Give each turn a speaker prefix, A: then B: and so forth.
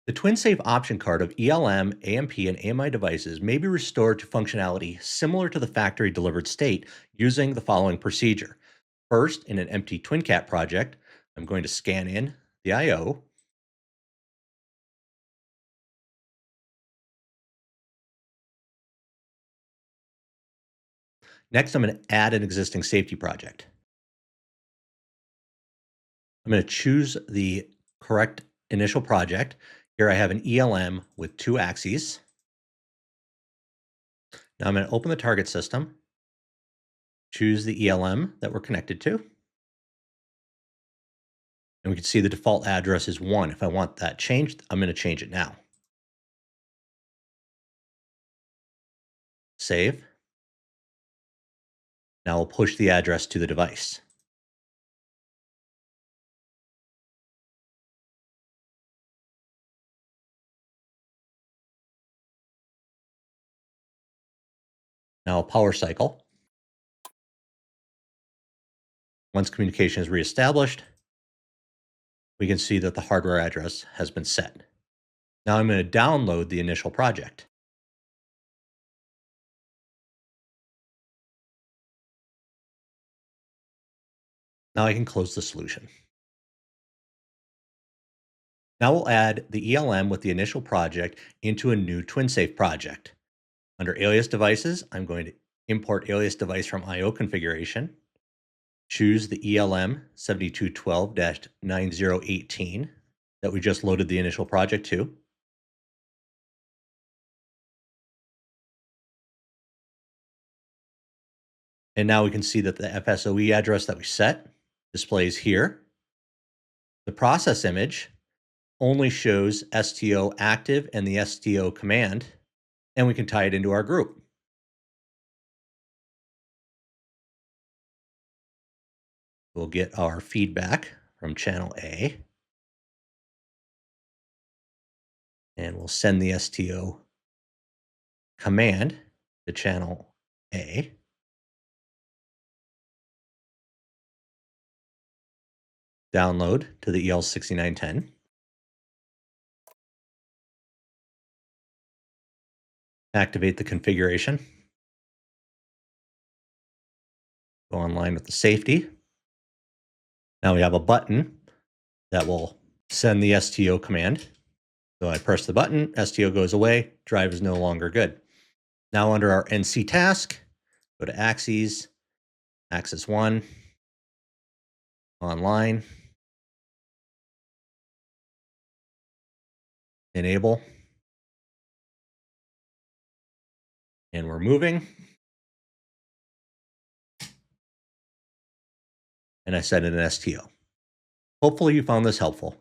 A: The TwinSAFE option card of ELM, AMP, and AMI devices may be restored to functionality similar to the factory delivered state using the following procedure. First, in an empty TwinCat project, I'm going to scan in the I/O. Next, I'm going to add an existing safety project. I'm going to choose the correct initial project. Here I have an ELM with 2 axes. Now I'm going to open the target system, choose the ELM that we're connected to, and we can see the default address is 1. If I want that changed, I'm going to change it now. Save. Now we'll push the address to the device. Now a power cycle. Once communication is reestablished, we can see that the hardware address has been set. Now I'm going to download the initial project. Now I can close the solution. Now we'll add the ELM with the initial project into a new TwinSAFE project. Under alias devices, I'm going to import alias device from IO configuration, choose the ELM 7212-9018 that we just loaded the initial project to. And now we can see that the FSoE address that we set displays here. The process image only shows STO active and the STO command, and we can tie it into our group. We'll get our feedback from channel A, and we'll send the STO command to channel A. Download to the EL6910. Activate the configuration. Go online with the safety. Now we have a button that will send the STO command. So I press the button, STO goes away, drive is no longer good. Now under our NC task, go to Axes, Axis 1, Online, Enable, and we're moving. And I set in an STO. Hopefully you found this helpful.